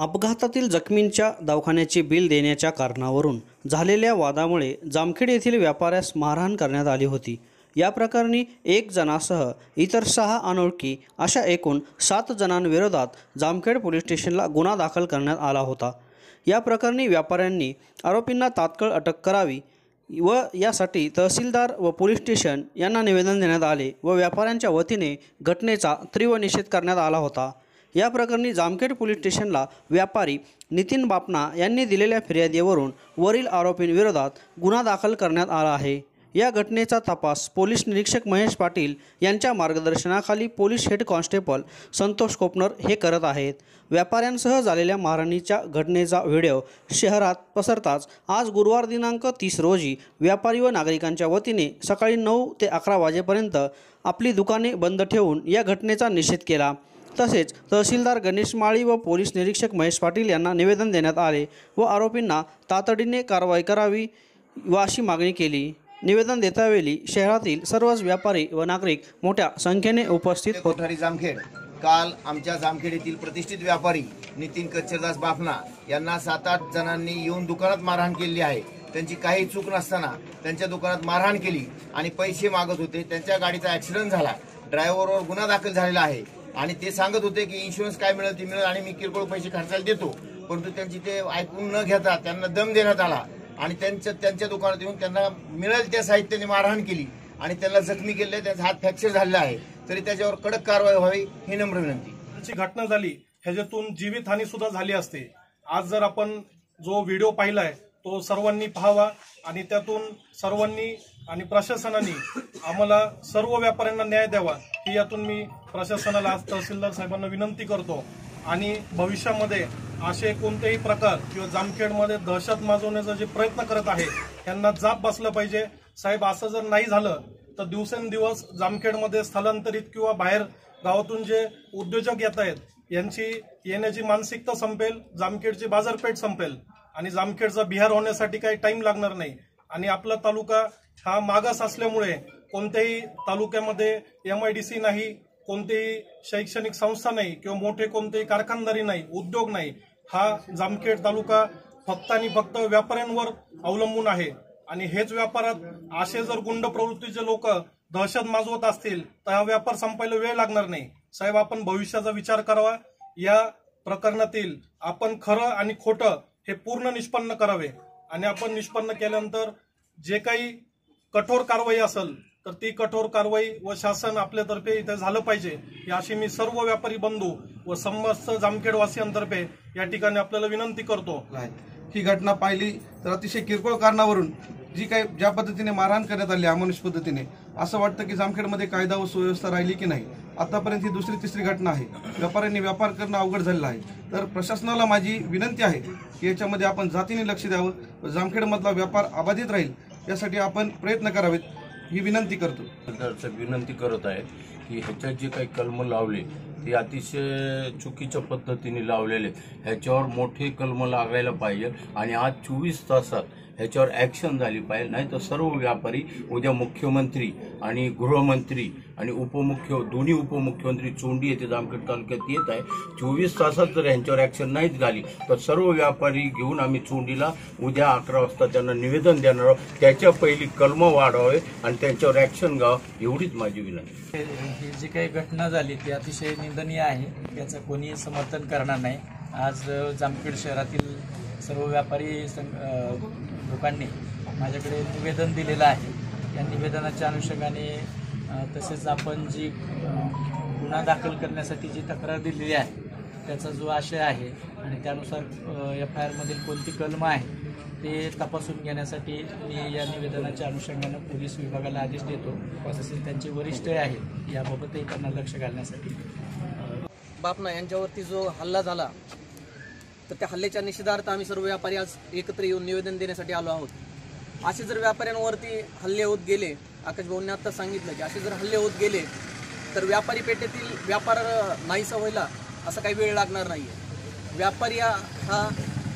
अपघातातील जखमींच्या दवाखान्याचे बिल देण्याच्या कारणावरून झालेल्या वादामुळे जामखेड येथील व्यापाऱ्यास मारहाण करण्यात आली होती। या प्रकरणी 1 जणासह इतर 6 अनोळखी अशा एकूण 7 जणांविरोधात जामखेड पोलीस स्टेशनला गुन्हा दाखल करण्यात आला होता। या प्रकरणी व्यापाऱ्यांनी आरोपींना तात्काळ अटक करावी व यासाठी तहसीलदार व पोलीस स्टेशन यांना निवेदन देण्यात आले व व्यापाऱ्यांच्या वतीने घटनेचा तीव्र निषेध करण्यात आला होता। या प्रकरणी जामखेड पोलीस स्टेशनला व्यापारी नितीन बापना यांनी दिलेल्या फिर्यादीवरून वरील आरोपींविरोधात गुन्हा दाखल करण्यात आला आहे। या घटनेचा तपास पोलीस निरीक्षक महेश पाटील यांच्या मार्गदर्शनाखाली police head constable Santosh Kopnar हे करत आहेत। व्यापाऱ्यांसह झालेल्या मारहाणीच्या घटनेचा व्हिडिओ शहरात पसरताच आज गुरुवार दिनांक 30 रोजी व्यापारी व नागरिकांच्या वतीने सकाळी 9 ते 11 वाजेपर्यंत आपली दुकाने बंद ठेवून या घटनेचा निषेध केला। तसेच तहसीलदार गणेश माळी व पोलीस निरीक्षक महेश पाटील यांना निवेदन देण्यात आले व आरोपींना तातडीने कारवाई करावी व अशी मागणी केली। निवेदन देतावेळी शहरातील सर्वच व्यापारी व नागरिक मोठ्या संख्येने उपस्थित होते। जामखेड काल आमच्या जामखेड येथील प्रतिष्ठित व्यापारी नितीन कच्चरदास बाफना यांना 7-8 जणांनी येऊन दुकानात मारहाण केली आहे। त्यांची काही चूक नसताना त्यांच्या दुकानात मारहाण केली आणि पैसे मागत होते। त्यांच्या गाडीचा ॲक्सिडेंट झाला, ड्रायव्हरवर गुन्हा दाखल झालेला आहे आणि ते सांगत होते की इन्शुरन्स काय मिळेल ते मिळेल आणि मी किरकोळ पैसे खर्चायला देतो, परंतु त्यांची ते ऐकून न घेता त्यांना दम देण्यात आला आणि त्यांच्या दुकानात येऊन त्यांना मिळेल त्या साहित्याने मारहाण केली आणि त्यांना जखमी केले, त्याचा हात फ्रॅक्चर झालेला आहे। तरी त्याच्यावर कडक कारवाई व्हावी ही नम्र विनंती। घटना झाली ह्याच्यातून जीवितहानी सुद्धा झाली असते। आज जर आपण जो व्हिडिओ पाहिलाय तो सर्वांनी पाहावा आणि त्यातून सर्वांनी आणि प्रशासनाने आम्हाला सर्व व्यापाऱ्यांना न्याय द्यावा ही यातून मी प्रशासनाला आज तहसीलदार साहेबांना विनंती करतो। आणि भविष्यामध्ये असे कोणतेही प्रकार किंवा जामखेडमध्ये दहशत माजवण्याचा जे प्रयत्न करत आहे त्यांना जाब बसलं पाहिजे। साहेब असं जर नाही झालं तर दिवसेंदिवस जामखेडमध्ये स्थलांतरित किंवा बाहेर गावातून जे उद्योजक येत आहेत यांची येण्याची मानसिकता संपेल, जामखेडची बाजारपेठ संपेल आणि जामखेडचा बिहार होण्यासाठी काही टाइम लागणार नाही। आणि आपला तालुका हा मागास असल्यामुळे कोणत्याही तालुक्यामध्ये MIDC नाही, कोणतेही शैक्षणिक संस्था नाही किंवा मोठे कोणतेही कारखानदारी नाही, उद्योग नाही। हा जामखेड तालुका फक्त आणि फक्त व्यापाऱ्यांवर अवलंबून आहे आणि हेच व्यापारात असे जर गुंड प्रवृत्तीचे लोक दहशत माजवत असतील तर हा व्यापार संपायला वेळ लागणार नाही। साहेब आपण भविष्याचा विचार करावा। या प्रकरणातील आपण खरं आणि खोटं हे पूर्ण निष्पन्न करावे आणि आपण निष्पन्न केल्यानंतर जे काही कठोर कारवाई असेल तर ती कठोर कारवाई व शासन आपल्यातर्फे इथे झालं पाहिजे याशी मी सर्व व्यापारी बंधू व समस्त जामखेडवासियांतर्फे या ठिकाणी आपल्याला विनंती करतो। ही घटना पाहिली तर अतिशय किरकोळ कारणावरून जी काही ज्या पद्धतीने मारहाण करण्यात आली अमानुष पद्धतीने, असं वाटतं की जामखेडमध्ये कायदा व सुव्यवस्था राहिली की नाही। आतापर्यंत ही 2री-3री घटना आहे। व्यापाऱ्यांनी व्यापार करणं अवघड झालेलं आहे। तर प्रशासनाला माझी विनंती आहे की याच्यामध्ये आपण जातीने लक्ष द्यावं व जामखेडमधला व्यापार अबाधित राहील यासाठी आपण प्रयत्न करावेत ही विनंती करतो। विनंती करत आहे की ह्याच्यात जे काही कलम लावले ते अतिशय चुकीच्या पद्धतीने लावलेले, ह्याच्यावर मोठे कलम लागायला पाहिजे आणि आज 24 तासात ह्याच्यावर ॲक्शन झाली पाहिजे। नाही तर सर्व व्यापारी उद्या मुख्यमंत्री आणि गृहमंत्री आणि दोन्ही उपमुख्यमंत्री चोंडी येथे जामखेड तालुक्यात येत आहे। 24 तासात जर यांच्यावर ॲक्शन नाही झाली तर सर्व व्यापारी घेऊन आम्ही चोंडीला उद्या 11 वाजता त्यांना निवेदन देणार आहोत। त्याच्या पहिली कलम वाढवावे आणि त्यांच्यावर ॲक्शन घ्यावं एवढीच माझी विनंती। ही जी काही घटना झाली ती अतिशय निंदनीय आहे, याचं कोणीही समर्थन करणार नाही। आज जामखेड शहरातील सर्व व्यापारी लोकांनी माझ्याकडे निवेदन दिलेलं आहे। या निवेदनाच्या अनुषंगाने तसेच आपण जी गुन्हा दाखल करण्यासाठी जी तक्रार दिलेली आहे त्याचा जो आशय आहे आणि त्यानुसार FIR मधील कोणती कलम आहे ते तपासून घेण्यासाठी मी या निवेदनाच्या अनुषंगाने पोलीस विभागाला आदेश देतो। तसेच त्यांचे वरिष्ठ आहेत याबाबतही त्यांना लक्ष घालण्यासाठी। बापना यांच्यावरती जो हल्ला झाला तर त्या हल्ल्याच्या निषेधार्थ आम्ही सर्व व्यापारी आज एकत्र येऊन निवेदन देण्यासाठी आलो आहोत। असे जर व्यापाऱ्यांवरती हल्ले होत गेले, आकाश भाऊंनी आता सांगितलं की असे जर हल्ले होत गेले तर व्यापारी पेठेतील व्यापार नाहीसा व्हायला असा काही वेळ लागणार नाही आहे। व्यापारी हा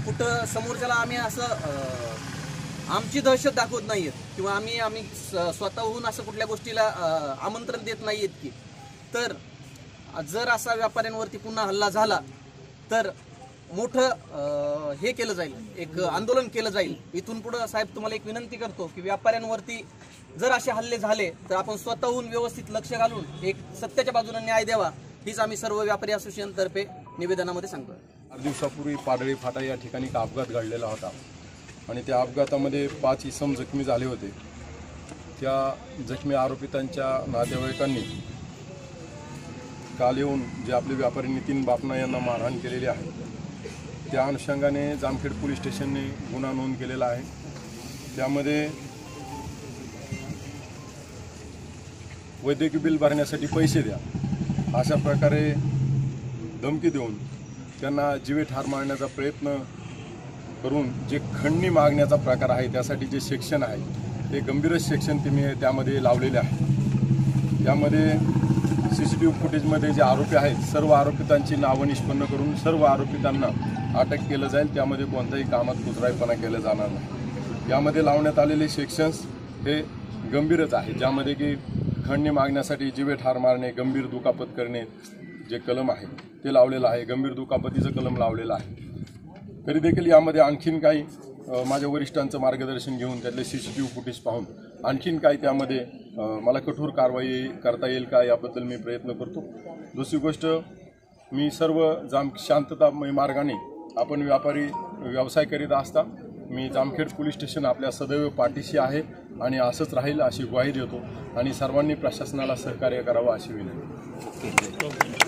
कुठं समोरच्याला आम्ही असं आमची दहशत दाखवत नाही आहेत किंवा आम्ही स्वतःहून असं कुठल्या गोष्टीला आमंत्रण देत नाही आहेत की तर जर असा व्यापाऱ्यांवरती पुन्हा हल्ला झाला तर मोठं हे केलं जाईल, एक आंदोलन केलं जाईल. इथून पुढे साहेब तुम्हाला एक विनंती करतो की व्यापाऱ्यांवरती जर असे हल्ले झाले तर आपण स्वतःहून व्यवस्थित लक्ष घालून एक सत्याच्या बाजूने न्याय द्यावा, हीच आम्ही सर्व व्यापारी असोसिएशन तर्फे निवेदनामध्ये सांगतो. 8 दिवसापूर्वी पाडळी फाटा या ठिकाणी एक अपघात घडलेला होता आणि त्या अपघातामध्ये 5 इसम जखमी झाले होते. त्या जखमी आरोपितांच्या नातेवाईकांनी काल येऊन जे आपले व्यापारी नितीन बापना यांना मारहाण केलेली आहे, त्या अनुषंगाने जामखेड पोलीस स्टेशनने गुन्हा नोंद केलेला आहे. त्यामध्ये वैद्यकीय बिल भरण्यासाठी पैसे द्या अशा प्रकारे धमकी देऊन त्यांना जीवे ठार मारण्याचा प्रयत्न करून जे खंडणी मागण्याचा प्रकार आहे त्यासाठी जे सेक्शन आहे ते गंभीरच सेक्शन त्यामध्ये लावलेले आहे. त्यामध्ये CCTV फुटेजमध्ये जे आरोपी आहेत सर्व आरोपितांची नावं निष्पन्न करून सर्व आरोपितांना अटक केलं जाईल. त्यामध्ये कोणत्याही कामात कुचराईपणा केला जाणार नाही. यामध्ये लावण्यात आलेले सेक्शन्स हे गंभीरच आहे, ज्यामध्ये की खंडणी मागण्यासाठी जीवे ठार मारणे, गंभीर दुखापत करणे जे कलम आहे ते लावलेलं आहे, गंभीर दुखापतीचं कलम लावलेलं आहे. तरी देखील यामध्ये आणखीन काही माझ्या वरिष्ठांचं मार्गदर्शन घेऊन त्यातले CCTV फुटेज पाहून आणखीन काही त्यामध्ये मला कठोर कारवाई करता येईल का याबद्दल मी प्रयत्न करतो. दुसरी गोष्ट, मी सर्व शांततामय मार्गाने आपण व्यापारी व्यवसाय करीत असता मी जामखेड पोलीस स्टेशन आपल्या सदैव पाठीशी आहे आणि असंच राहील अशी ग्वाही देतो आणि सर्वांनी प्रशासनाला सहकार्य करावं अशी विनंती.